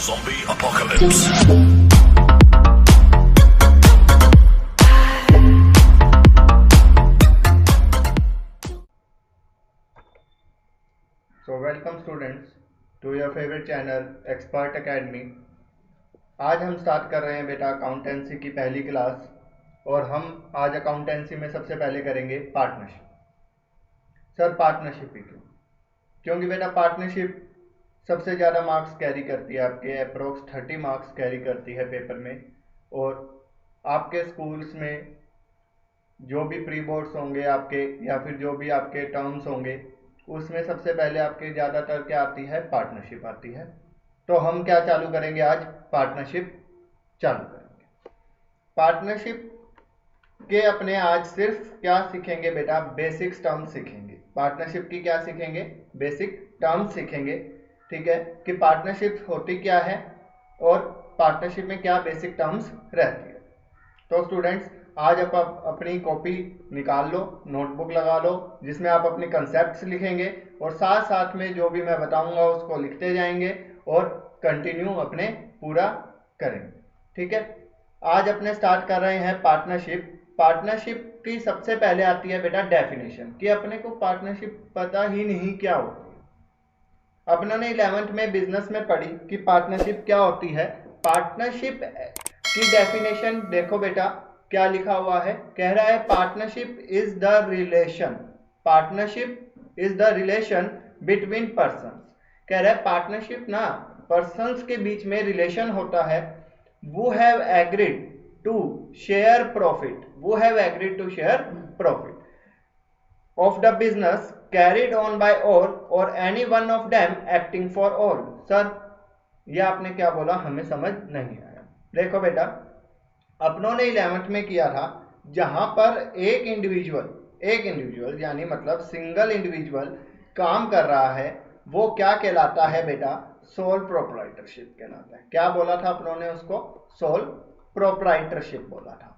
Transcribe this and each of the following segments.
Zombie apocalypse. So welcome students to your favorite channel Expert Academy। आज हम start कर रहे हैं बेटा अकाउंटेंसी की पहली क्लास, और हम आज अकाउंटेंसी में सबसे पहले करेंगे पार्टनरशिप। सर पार्टनरशिप ही क्यों? क्योंकि बेटा पार्टनरशिप सबसे ज़्यादा मार्क्स कैरी करती है, आपके अप्रोक्स 30 मार्क्स कैरी करती है पेपर में। और आपके स्कूल्स में जो भी प्री बोर्ड्स होंगे आपके, या फिर जो भी आपके टर्म्स होंगे, उसमें सबसे पहले आपके ज़्यादातर क्या आती है? पार्टनरशिप आती है। तो हम क्या चालू करेंगे आज? पार्टनरशिप चालू करेंगे। पार्टनरशिप के अपने आज सिर्फ क्या सीखेंगे बेटा? बेसिक टर्म्स सीखेंगे। पार्टनरशिप की क्या सीखेंगे? बेसिक टर्म्स सीखेंगे। ठीक है, कि पार्टनरशिप होती क्या है और पार्टनरशिप में क्या बेसिक टर्म्स रहती है। तो स्टूडेंट्स आज आप अपनी कॉपी निकाल लो, नोटबुक लगा लो, जिसमें आप अपने कंसेप्ट्स लिखेंगे और साथ साथ में जो भी मैं बताऊंगा उसको लिखते जाएंगे और कंटिन्यू अपने पूरा करेंगे। ठीक है, आज अपने स्टार्ट कर रहे हैं पार्टनरशिप। पार्टनरशिप की सबसे पहले आती है बेटा डेफिनेशन, कि अपने को पार्टनरशिप पता ही नहीं क्या होती है। अपनों ने 11th में बिजनेस में पढ़ी कि पार्टनरशिप क्या होती है। पार्टनरशिप की डेफिनेशन देखो बेटा क्या लिखा हुआ है। कह रहा है partnership is the relation, partnership is the relation between persons. कह रहा है पार्टनरशिप ना पर्सन्स के बीच में रिलेशन होता है। वो have agreed to share profit, वो have agreed to share profit of the business carried on by all or any one of them acting for all। Sir ये आपने क्या बोला? हमें समझ नहीं आया। देखो बेटा अपनों ने 11th में किया था, जहां पर एक इंडिविजुअल यानी मतलब सिंगल इंडिविजुअल काम कर रहा है, वो क्या कहलाता है बेटा? सोल प्रोप्राइटरशिप कहलाता है। क्या बोला था अपनों ने उसको? सोल प्रोप्राइटरशिप बोला था।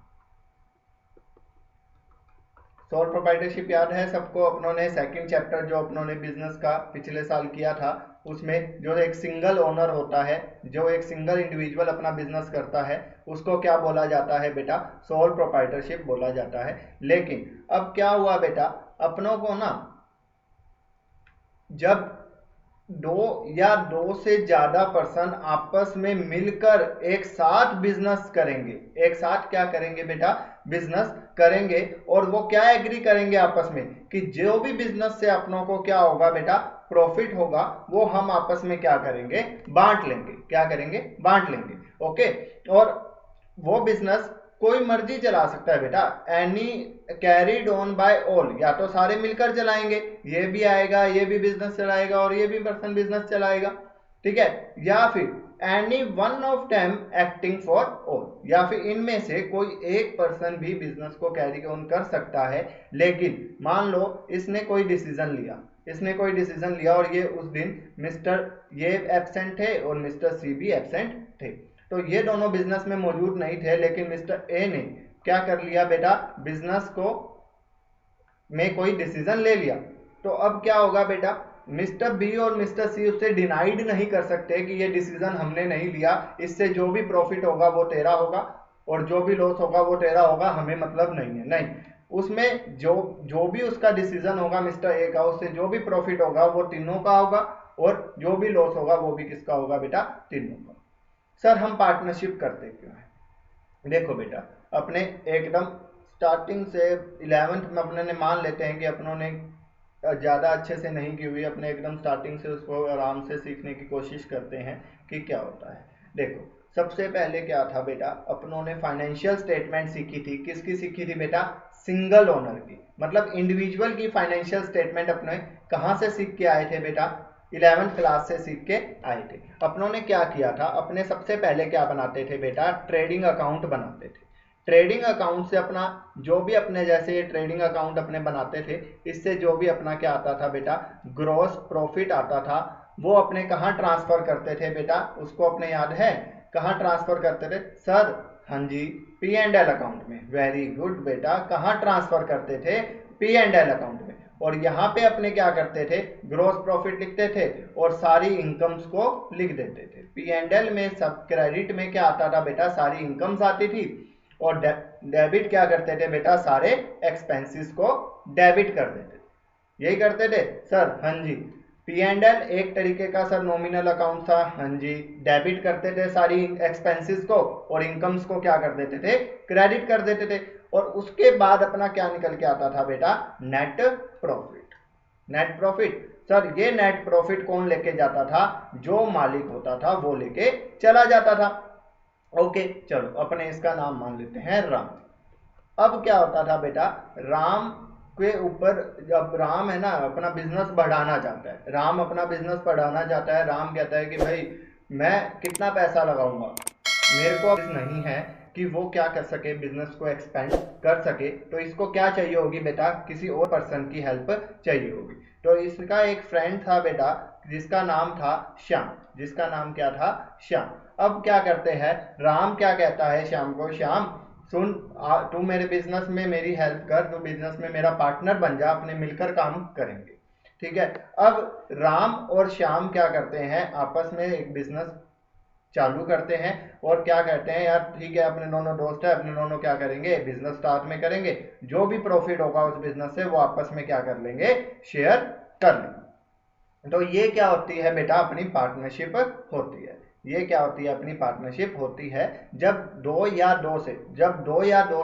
सोल प्रोप्राइटरशिप याद है सबको? अपनों ने सेकंड चैप्टर जो अपनों ने बिजनेस का पिछले साल किया था, उसमें जो एक सिंगल ओनर होता है, जो एक सिंगल इंडिविजुअल अपना बिजनेस करता है, उसको क्या बोला जाता है बेटा? सोल प्रोप्राइटरशिप बोला जाता है। लेकिन अब क्या हुआ बेटा, अपनों को ना जब दो से ज्यादा पर्सन आपस में मिलकर एक साथ बिजनेस करेंगे, एक साथ क्या करेंगे बेटा? बिजनेस करेंगे, और वो क्या एग्री करेंगे आपस में कि जो भी बिजनेस से अपनों को क्या होगा बेटा? प्रॉफिट होगा, वो हम आपस में क्या करेंगे? बांट लेंगे। क्या करेंगे? बांट लेंगे। ओके, और वो बिजनेस कोई मर्जी चला सकता है बेटा। Any carried on by all, या तो सारे मिलकर चलाएंगे, ये भी आएगा, ये भी बिजनेस चलाएगा और ये भी पर्सन बिजनेस चलाएगा। ठीक है, या फिर any one of them acting for all, या फिर इनमें से कोई एक पर्सन भी बिजनेस को कैरी ऑन कर सकता है। लेकिन मान लो इसने कोई डिसीजन लिया और ये उस दिन मिस्टर ये एब्सेंट थे और मिस्टर सी भी एब्सेंट थे, तो ये दोनों बिजनेस में मौजूद नहीं थे। लेकिन मिस्टर ए ने क्या कर लिया बेटा? बिजनेस को में कोई डिसीजन ले लिया। तो अब क्या होगा बेटा? मिस्टर बी और मिस्टर सी उससे डिनाइड नहीं कर सकते कि ये डिसीजन हमने नहीं लिया, इससे जो भी प्रॉफिट होगा वो तेरा होगा और जो भी लॉस होगा वो तेरा होगा, हमें मतलब नहीं है। नहीं, उसमें जो भी उसका डिसीजन होगा मिस्टर ए का, उससे जो भी प्रॉफिट होगा वो तीनों का होगा, और जो भी लॉस होगा वो भी किसका होगा बेटा? तीनों का। सर हम पार्टनरशिप करते क्यों है? देखो बेटा अपने एकदम स्टार्टिंग से 11th में अपने ने मान लेते हैं कि अपनों ने ज़्यादा अच्छे से नहीं की हुई, अपने एकदम स्टार्टिंग से उसको आराम से सीखने की कोशिश करते हैं कि क्या होता है। देखो सबसे पहले क्या था बेटा? अपनों ने फाइनेंशियल स्टेटमेंट सीखी थी। किसकी सीखी थी बेटा? सिंगल ओनर की, मतलब इंडिविजुअल की फाइनेंशियल स्टेटमेंट अपने कहाँ से सीख के आए थे बेटा? 11th क्लास से सीख के आए थे। अपनों ने क्या किया था? अपने सबसे पहले क्या बनाते थे बेटा? ट्रेडिंग अकाउंट बनाते थे। ट्रेडिंग अकाउंट से अपना जो भी अपने जैसे ट्रेडिंग अकाउंट अपने बनाते थे, इससे जो भी अपना क्या आता था बेटा? ग्रॉस प्रॉफिट आता था, वो अपने कहाँ ट्रांसफर करते थे बेटा? उसको अपने याद है कहाँ ट्रांसफर करते थे? सर हाँ जी, पी एंड एल अकाउंट में। वेरी गुड बेटा, कहाँ ट्रांसफर करते थे? पी एंड एल अकाउंट में। और यहाँ पे अपने क्या करते थे, ग्रॉस प्रॉफिट लिखते थे और सारी इनकम्स को लिख देते थे। P&L में सब क्रेडिट में क्या आता था बेटा, सारी इनकम्स आती थी और डेबिट क्या करते थे बेटा, सारे एक्सपेंसेस को डेबिट कर देते थे। यही करते थे सर? हाँ जी। P&L एक तरीके का सर नॉमिनल अकाउंट था। हाँ जी। डेबिट करते थे सारी एक्सपेंसेस को और इनकम्स को क्या कर देते थे, क्रेडिट कर देते थे। और उसके बाद अपना क्या निकल के आता था बेटा, net profit. Net profit sir, ये नेट प्रॉफिट कौन लेके जाता था, जो मालिक होता था वो लेके चला जाता था। ओके चलो अपने इसका नाम मान लेते हैं राम। अब क्या होता था बेटा, राम के ऊपर, जब राम है ना अपना बिजनेस बढ़ाना चाहता है, राम अपना बिजनेस बढ़ाना चाहता है, राम कहता है कि भाई मैं कितना पैसा लगाऊंगा, मेरे को नहीं है कि वो क्या कर सके, बिजनेस को एक्सपेंड कर सके, तो इसको क्या चाहिए होगी बेटा, किसी और पर्सन की हेल्प चाहिए होगी। तो इसका एक फ्रेंड था बेटा जिसका नाम था श्याम। जिसका नाम क्या था, श्याम। अब क्या करते हैं, राम क्या कहता है श्याम को, श्याम सुन, तू मेरे बिजनेस में मेरी हेल्प कर, तू बिजनेस में मेरा पार्टनर बन जा, अपने मिलकर काम करेंगे। ठीक है। अब राम और श्याम क्या करते हैं, आपस में एक बिजनेस चालू करते हैं और क्या कहते हैं, यार ठीक है अपने दोनों दोस्त है, अपने दोनों क्या करेंगे, बिजनेस स्टार्ट में करेंगे, जो भी प्रॉफिट होगा उस बिजनेस से वो आपस में क्या कर लेंगे, शेयर कर लेंगे। तो ये क्या होती है बेटा, अपनी पार्टनरशिप होती है। ये क्या होती है, अपनी पार्टनरशिप होती है जब दो या दो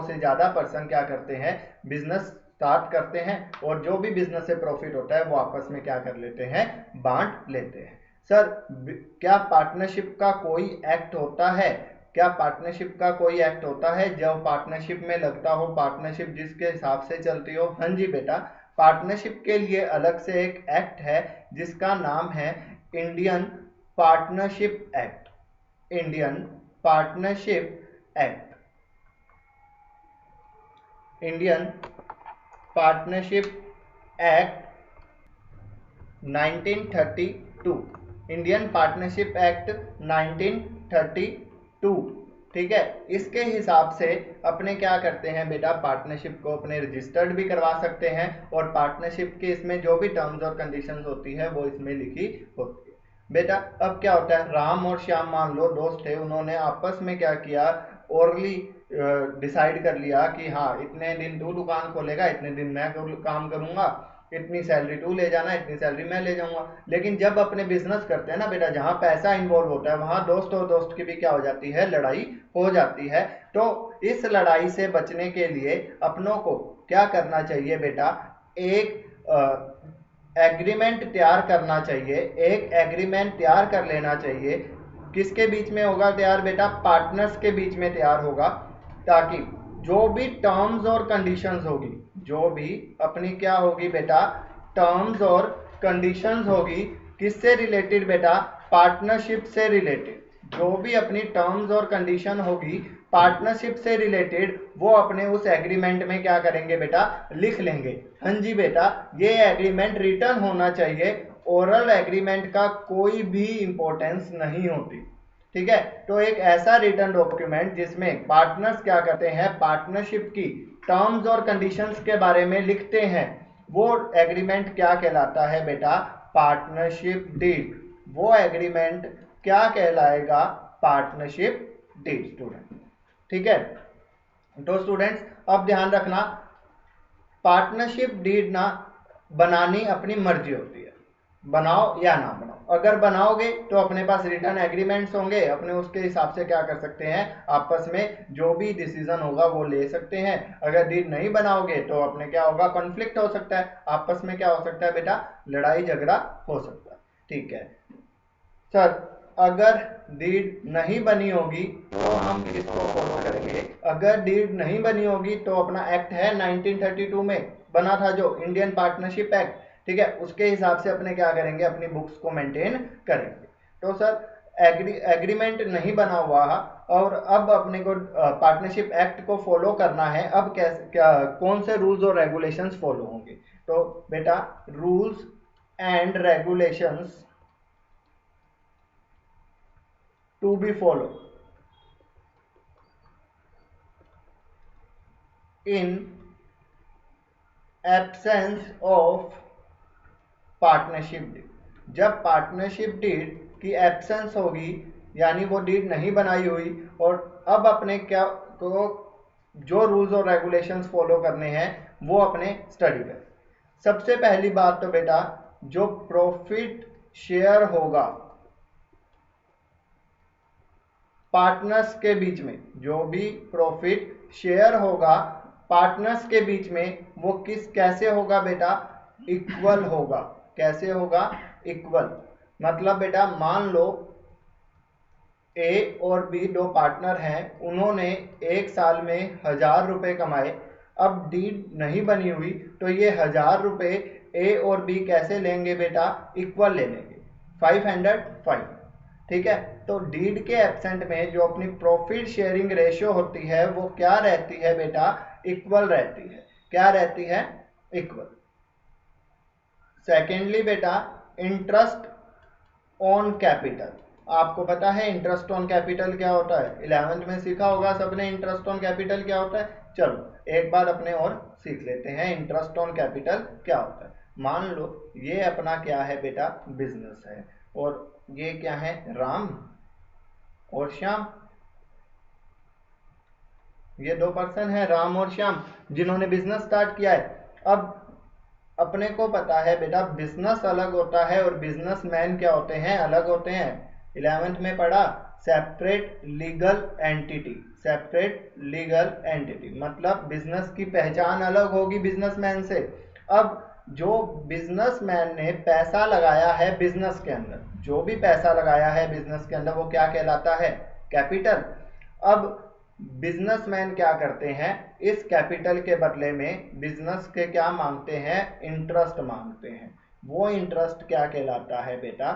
से ज्यादा पर्सन क्या करते हैं, बिजनेस स्टार्ट करते हैं और जो भी बिजनेस से प्रॉफिट होता है वो आपस में क्या कर लेते हैं, बांट लेते हैं। सर क्या पार्टनरशिप का कोई एक्ट होता है, क्या पार्टनरशिप का कोई एक्ट होता है जब पार्टनरशिप में लगता हो, पार्टनरशिप जिसके हिसाब से चलती हो? हाँ जी बेटा, पार्टनरशिप के लिए अलग से एक एक्ट है जिसका नाम है Indian partnership act. Indian partnership act. Indian partnership act 1932। Indian partnership act 1932। ठीक है। इसके हिसाब से अपने क्या करते हैं बेटा, पार्टनरशिप को अपने रजिस्टर्ड भी करवा सकते हैं और पार्टनरशिप के इसमें जो भी टर्म्स और कंडीशंस होती है वो इसमें लिखी होती है। बेटा अब क्या होता है, राम और श्याम मान लो दोस्त थे, उन्होंने आपस में क्या किया, ओरली डिसाइड कर लिया कि हाँ इतने दिन तू दुकान खोलेगा, इतने दिन मैं काम करूंगा, इतनी सैलरी तू ले जाना, इतनी सैलरी मैं ले जाऊंगा। लेकिन जब अपने बिजनेस करते हैं ना बेटा, जहां पैसा इन्वॉल्व होता है वहां दोस्त और दोस्त की भी क्या हो जाती है, लड़ाई हो जाती है। तो इस लड़ाई से बचने के लिए अपनों को क्या करना चाहिए बेटा, एक एग्रीमेंट तैयार करना चाहिए, एक एग्रीमेंट तैयार कर लेना चाहिए। किसके बीच में होगा तैयार बेटा, पार्टनर्स के बीच में तैयार होगा, ताकि जो भी टर्म्स और कंडीशंस होगी, जो भी अपनी क्या होगी बेटा, टर्म्स और कंडीशंस होगी, किससे रिलेटेड बेटा, पार्टनरशिप से रिलेटेड। जो भी अपनी टर्म्स और कंडीशन होगी पार्टनरशिप से रिलेटेड, वो अपने उस एग्रीमेंट में क्या करेंगे बेटा, लिख लेंगे। हाँ जी बेटा, ये एग्रीमेंट रिटर्न होना चाहिए, ओरल एग्रीमेंट का कोई भी इंपॉर्टेंस नहीं होती। ठीक है। तो एक ऐसा रिटर्न डॉक्यूमेंट जिसमें पार्टनर्स क्या करते हैं, पार्टनरशिप की टर्म्स और कंडीशंस के बारे में लिखते हैं, वो एग्रीमेंट क्या कहलाता है बेटा, पार्टनरशिप डीड। वो एग्रीमेंट क्या कहलाएगा, पार्टनरशिप डीड स्टूडेंट। ठीक है। तो स्टूडेंट्स अब ध्यान रखना, पार्टनरशिप डीड ना बनानी अपनी मर्जी होती है, बनाओ या ना बनाओ। अगर बनाओगे तो अपने पास रिटर्न एग्रीमेंट्स होंगे, अपने उसके हिसाब से क्या कर सकते हैं, आपस में जो भी डिसीजन होगा वो ले सकते हैं। अगर डीड नहीं बनाओगे तो अपने क्या होगा, कॉन्फ्लिक्ट हो सकता है, आपस में क्या हो सकता है बेटा, लड़ाई झगड़ा हो सकता है। ठीक है सर, अगर डीड नहीं बनी होगी तो हम किसको फॉलो करेंगे, अगर डीड नहीं बनी होगी तो अपना एक्ट है 1932 में बना था जो इंडियन पार्टनरशिप एक्ट। ठीक है, उसके हिसाब से अपने क्या करेंगे, अपनी बुक्स को मेंटेन करेंगे। तो सर एग्रीमेंट नहीं बना हुआ और अब अपने को पार्टनरशिप एक्ट को फॉलो करना है, अब कैसे क्या कौन से रूल्स और रेगुलेशंस फॉलो होंगे। तो बेटा rules and regulations to be followed in absence of partnership deed. जब पार्टनरशिप डीड की एब्सेंस होगी, यानी वो डीड नहीं बनाई हुई, और अब अपने क्या को जो रूल्स और रेगुलेशंस फॉलो करने हैं वो अपने स्टडी करें। सबसे पहली बात तो बेटा, जो प्रॉफिट शेयर होगा पार्टनर्स के बीच में, जो भी प्रॉफिट शेयर होगा पार्टनर्स के बीच में, वो कैसे होगा बेटा? इक्वल होगा। कैसे होगा? इक्वल। मतलब बेटा मान लो ए और बी दो पार्टनर हैं, उन्होंने एक साल में 1000 रुपये कमाए। अब डीड नहीं बनी हुई तो ये 1000 रुपये ए और बी कैसे लेंगे बेटा? इक्वल ले लेंगे, 505। ठीक है, तो डीड के एब्सेंट में जो अपनी प्रॉफिट शेयरिंग रेशियो होती है वो क्या रहती है बेटा? इक्वल रहती है। क्या रहती है? इक्वल। सेकेंडली बेटा, इंटरेस्ट ऑन कैपिटल। आपको पता है इंटरेस्ट ऑन कैपिटल क्या होता है? 11th में सीखा होगा सबने इंटरेस्ट ऑन कैपिटल क्या होता है। चलो एक बार अपने और सीख लेते हैं इंटरेस्ट ऑन कैपिटल क्या होता है। मान लो ये अपना क्या है बेटा? बिजनेस है, और ये क्या है? राम और श्याम। ये दो पर्सन है, राम और श्याम, जिन्होंने बिजनेस स्टार्ट किया है। अब अपने को पता है बेटा बिजनेस अलग होता है और बिजनेसमैन क्या होते हैं? अलग होते हैं। 11th में पढ़ा separate legal entity. Separate legal entity मतलब बिजनेस की पहचान अलग होगी बिजनेसमैन से। अब जो बिजनेसमैन ने पैसा लगाया है बिजनेस के अंदर, जो भी पैसा लगाया है बिजनेस के अंदर, वो क्या कहलाता है? कैपिटल। अब बिजनेसमैन क्या करते हैं? इस कैपिटल के बदले में बिजनेस के क्या मांगते हैं? इंटरेस्ट मांगते हैं। वो इंटरेस्ट क्या कहलाता है बेटा?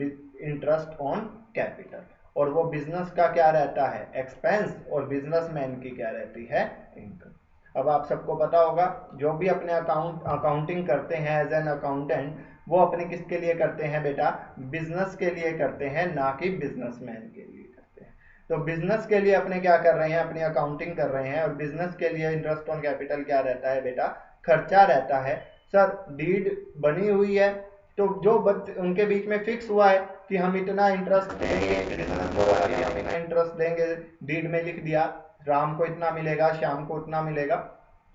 Interest on capital. और वो बिजनेस का क्या रहता है? एक्सपेंस, और बिजनेसमैन की क्या रहती है? इनकम। अब आप सबको पता होगा जो भी अपने अकाउंटिंग करते हैं एज एन अकाउंटेंट, वो अपने किसके लिए करते हैं बेटा? बिजनेस के लिए करते हैं, ना कि बिजनेसमैन के लिए करते हैं। तो बिजनेस के लिए अपने क्या कर रहे हैं? अपनी अकाउंटिंग कर रहे हैं, और बिजनेस के लिए इंटरेस्ट ऑन कैपिटल क्या रहता है बेटा? खर्चा रहता है। सर डीड बनी हुई है तो जो उनके बीच में फिक्स हुआ है कि हम इतना इंटरेस्ट देंगे, इंटरेस्ट देंगे, डीड में लिख दिया राम को इतना मिलेगा, श्याम को उतना मिलेगा,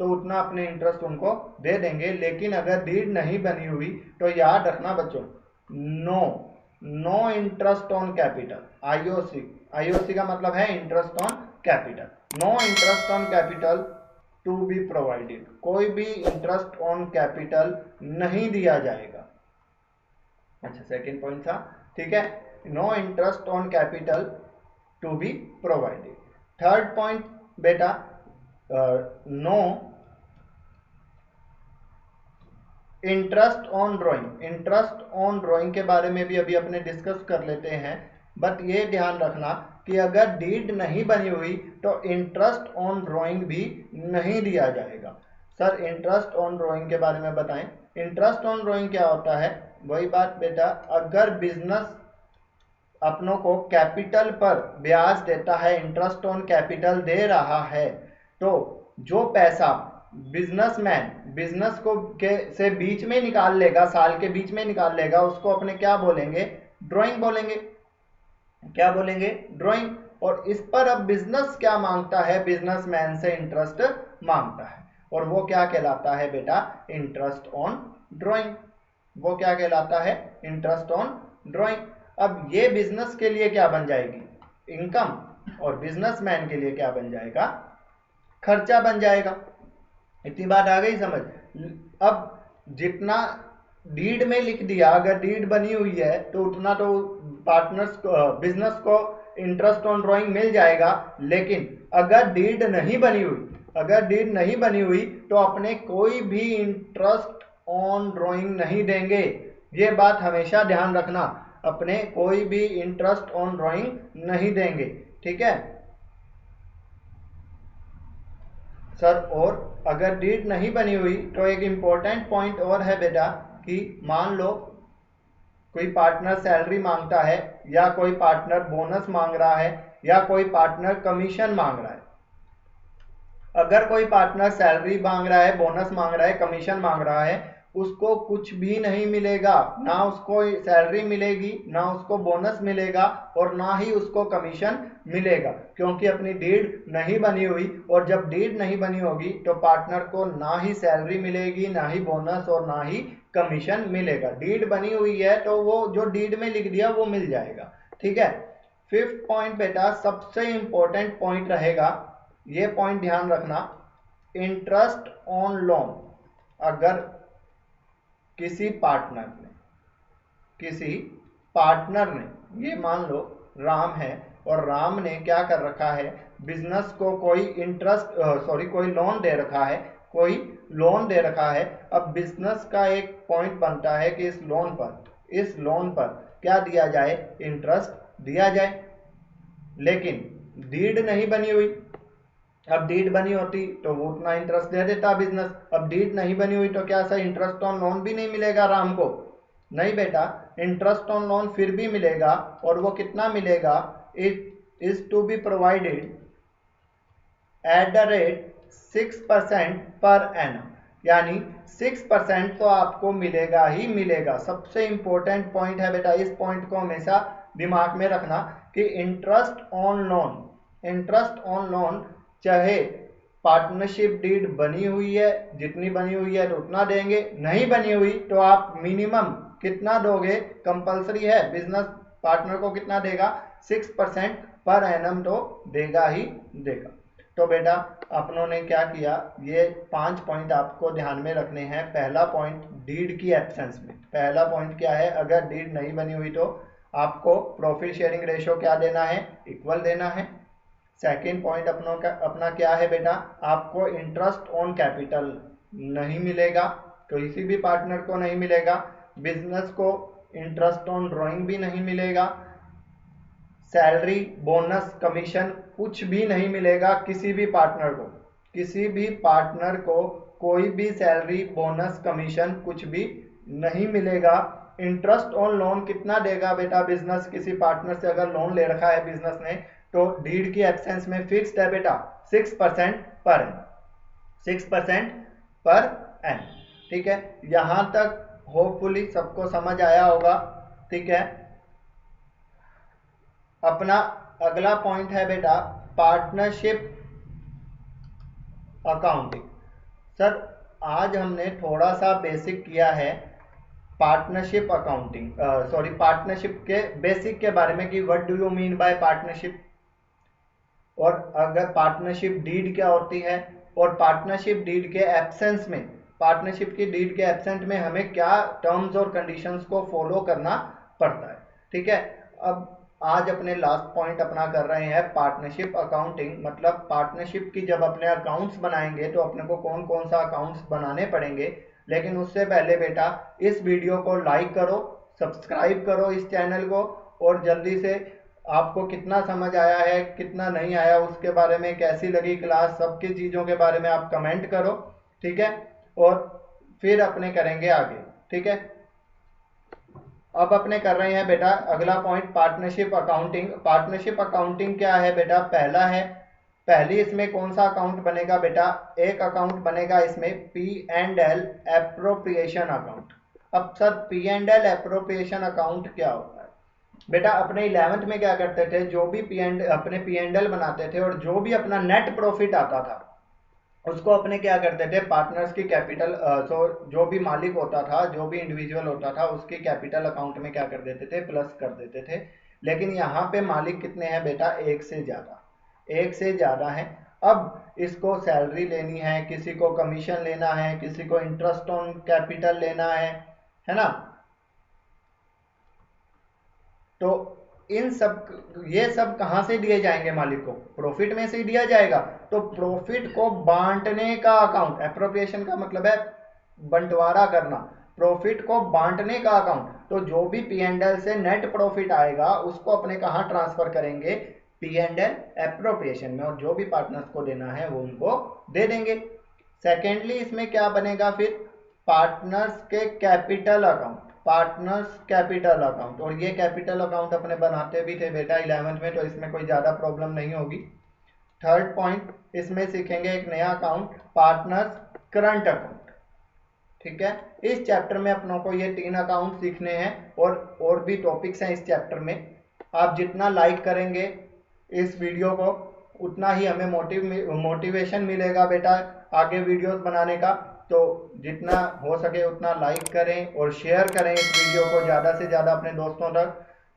तो उतना अपने इंटरेस्ट उनको दे देंगे। लेकिन अगर डीड नहीं बनी हुई तो याद रखना बच्चों, no interest on capital, IOC. IOC का मतलब है interest on capital. No interest on capital to be provided. कोई भी इंटरेस्ट ऑन कैपिटल नहीं दिया जाएगा। अच्छा, सेकेंड पॉइंट था। ठीक है, no interest on capital to be provided. Third point बेटा, no interest on drawing. Interest on drawing के बारे में भी अभी अपने डिस्कस कर लेते हैं, बट ये ध्यान रखना कि अगर डीड नहीं बनी हुई तो इंटरेस्ट ऑन ड्राइंग भी नहीं दिया जाएगा। सर इंटरेस्ट ऑन ड्राइंग के बारे में बताएं। इंटरेस्ट ऑन ड्राइंग क्या होता है? वही बात बेटा, अगर बिजनेस अपनों को कैपिटल पर ब्याज देता है, इंटरेस्ट ऑन कैपिटल दे रहा है, तो जो पैसा बिजनेसमैन बिजनेस को से बीच में निकाल लेगा, साल के बीच में निकाल लेगा, उसको अपने क्या बोलेंगे? ड्राइंग बोलेंगे। क्या बोलेंगे? ड्राइंग। और इस पर अब बिजनेस क्या मांगता है? बिजनेसमैन से इंटरेस्ट मांगता है, और वो क्या कहलाता है बेटा? Interest on drawing. वो क्या कहलाता है? Interest on drawing. अब ये बिजनेस के लिए क्या बन जाएगी? इनकम, और बिजनेसमैन के लिए क्या बन जाएगा? खर्चा बन जाएगा। इतनी बात आ गई समझ? अब जितना डीड में लिख दिया, अगर डीड बनी हुई है तो उतना तो पार्टनर्स को, बिजनेस को इंटरेस्ट ऑन ड्राइंग मिल जाएगा। लेकिन अगर डीड नहीं बनी हुई, अगर डीड नहीं बनी हुई तो अपने कोई भी इंटरेस्ट ऑन ड्राइंग नहीं देंगे। ये बात हमेशा ध्यान रखना, अपने कोई भी इंटरेस्ट ऑन ड्राइंग नहीं देंगे। ठीक है सर, और अगर डीड नहीं बनी हुई तो एक इंपॉर्टेंट पॉइंट और है बेटा कि मान लो कोई पार्टनर सैलरी मांगता है, या कोई पार्टनर बोनस मांग रहा है, या कोई पार्टनर कमीशन मांग रहा है, अगर कोई पार्टनर सैलरी मांग रहा है, बोनस मांग रहा है, कमीशन मांग रहा है, उसको कुछ भी नहीं मिलेगा। ना उसको सैलरी मिलेगी, ना उसको बोनस मिलेगा, और ना ही उसको कमीशन मिलेगा, क्योंकि अपनी डीड नहीं बनी हुई। और जब डीड नहीं बनी होगी तो पार्टनर को ना ही सैलरी मिलेगी, ना ही बोनस, और ना ही कमीशन मिलेगा। डीड बनी हुई है तो वो जो डीड में लिख दिया वो मिल जाएगा। ठीक है। फिफ्थ पॉइंट बेटा सबसे इंपॉर्टेंट पॉइंट रहेगा, ये पॉइंट ध्यान रखना, इंटरेस्ट ऑन लोन। अगर किसी पार्टनर ने ये मान लो राम है, और राम ने क्या कर रखा है, बिजनेस को कोई लोन दे रखा है, अब बिजनेस का एक पॉइंट बनता है कि इस लोन पर क्या दिया जाए, इंटरेस्ट दिया जाए। लेकिन डीड नहीं बनी हुई। अब डीड बनी होती तो वो उतना इंटरेस्ट दे देता बिजनेस। अब डीड नहीं बनी हुई तो क्या सर इंटरेस्ट ऑन लोन भी नहीं मिलेगा राम को? नहीं बेटा, इंटरेस्ट ऑन लोन फिर भी मिलेगा, और वो कितना मिलेगा, it is to be provided at the rate 6% per annum. यानी 6% तो आपको मिलेगा ही मिलेगा। सबसे इंपॉर्टेंट पॉइंट है बेटा, इस पॉइंट को हमेशा दिमाग में रखना कि इंटरेस्ट ऑन लोन चाहे पार्टनरशिप डीड बनी हुई है, जितनी बनी हुई है तो उतना देंगे, नहीं बनी हुई तो आप मिनिमम कितना दोगे, कंपलसरी है, बिजनेस पार्टनर को कितना देगा, 6% पर एनम तो देगा ही देगा। तो बेटा अपनों ने क्या किया, ये 5 पॉइंट आपको ध्यान में रखने हैं। पहला पॉइंट, डीड की एब्सेंस में, पहला पॉइंट क्या है, अगर डीड नहीं बनी हुई तो आपको प्रॉफिट शेयरिंग रेशो क्या देना है, इक्वल देना है। सेकेंड पॉइंट अपना क्या है बेटा, आपको इंटरेस्ट ऑन कैपिटल नहीं मिलेगा, किसी भी पार्टनर को नहीं मिलेगा। बिजनेस को इंटरेस्ट ऑन ड्रॉइंग भी नहीं मिलेगा। सैलरी, बोनस, कमीशन कुछ भी नहीं मिलेगा किसी भी पार्टनर को कोई भी सैलरी, बोनस, कमीशन कुछ भी नहीं मिलेगा। इंटरेस्ट ऑन लोन कितना देगा बेटा बिजनेस, किसी पार्टनर से अगर लोन ले रखा है बिजनेस ने, तो डीड की एब्सेंस में फिक्स्ड है बेटा 6% पर एन, 6% पर एन। ठीक है, यहां तक होपफुली सबको समझ आया होगा। ठीक है, अपना अगला पॉइंट है बेटा पार्टनरशिप अकाउंटिंग। सर आज हमने थोड़ा सा बेसिक किया है पार्टनरशिप के बेसिक के बारे में कि what do you mean by partnership, और अगर पार्टनरशिप डीड क्या होती है, और पार्टनरशिप डीड के एब्सेंट में हमें क्या टर्म्स और कंडीशंस को फॉलो करना पड़ता है। ठीक है, अब आज अपने लास्ट पॉइंट अपना कर रहे हैं पार्टनरशिप अकाउंटिंग। मतलब पार्टनरशिप की जब अपने अकाउंट्स बनाएंगे तो अपने को कौन कौन सा अकाउंट्स बनाने पड़ेंगे। लेकिन उससे पहले बेटा इस वीडियो को लाइक करो, सब्सक्राइब करो इस चैनल को, और जल्दी से आपको कितना समझ आया है, कितना नहीं आया, उसके बारे में, कैसी लगी क्लास, सबकी चीज़ों के बारे में आप कमेंट करो। ठीक है, और फिर अपने करेंगे आगे। ठीक है, अब अपने कर रहे हैं बेटा अगला point partnership accounting. Partnership accounting क्या है बेटा, पहली इसमें कौन सा अकाउंट बनेगा बेटा, एक अकाउंट बनेगा इसमें P&L एप्रोप्रिएशन अकाउंट। अब सर P&L एप्रोप्रिएशन अकाउंट क्या होता है बेटा, अपने 11th में क्या करते थे, जो भी अपने P&L बनाते थे और जो भी अपना नेट प्रॉफिट आता था उसको अपने क्या करते थे, पार्टनर्स की कैपिटल, जो भी मालिक होता था, जो भी इंडिविजुअल होता था, उसकी कैपिटल अकाउंट में क्या कर देते थे, प्लस कर देते थे। लेकिन यहाँ पे मालिक कितने हैं बेटा, एक से ज़्यादा है। अब इसको सैलरी लेनी है, किसी को कमीशन लेना है, किसी को इंटरेस्ट ऑन कैपिटल लेना है ना, तो ये सब कहां से दिए जाएंगे मालिक को, प्रॉफिट में से ही दिया जाएगा। तो प्रॉफिट को बांटने का अकाउंट, एप्रोप्रिएशन का मतलब है बंटवारा करना, प्रॉफिट को बांटने का अकाउंट। तो जो भी P&L से नेट प्रॉफिट आएगा उसको अपने कहां ट्रांसफर करेंगे, P&L एप्रोप्रिएशन में, और जो भी पार्टनर्स को देना है वो उनको दे देंगे। सेकेंडली इसमें क्या बनेगा फिर, पार्टनर्स के कैपिटल अकाउंट, और ये कैपिटल अकाउंट अपने बनाते भी थे बेटा 11th में, तो इसमें कोई ज़्यादा प्रॉब्लम नहीं होगी। थर्ड पॉइंट, इसमें सीखेंगे एक नया अकाउंट, पार्टनर्स करंट अकाउंट। ठीक है, इस चैप्टर में अपनों को ये 3 अकाउंट सीखने हैं और भी टॉपिक्स हैं इस चैप्टर में। आप जितना लाइक करेंगे इस वीडियो को उतना ही हमें मोटिवेशन मिलेगा बेटा आगे वीडियोस बनाने का। तो जितना हो सके उतना लाइक करें और शेयर करें इस वीडियो को ज़्यादा से ज़्यादा अपने दोस्तों तक,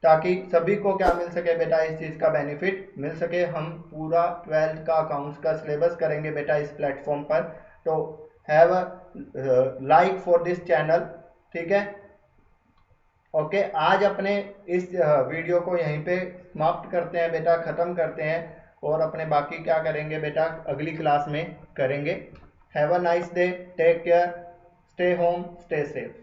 ताकि सभी को क्या मिल सके बेटा, इस चीज़ का बेनिफिट मिल सके। हम पूरा 12th का अकाउंट्स का सिलेबस करेंगे बेटा इस प्लेटफॉर्म पर। तो have a like for this channel. ठीक है, ओके, आज अपने इस वीडियो को यहीं पे समाप्त करते हैं बेटा, ख़त्म करते हैं, और अपने बाकी क्या करेंगे बेटा अगली क्लास में करेंगे। Have a nice day, take care, stay home, stay safe.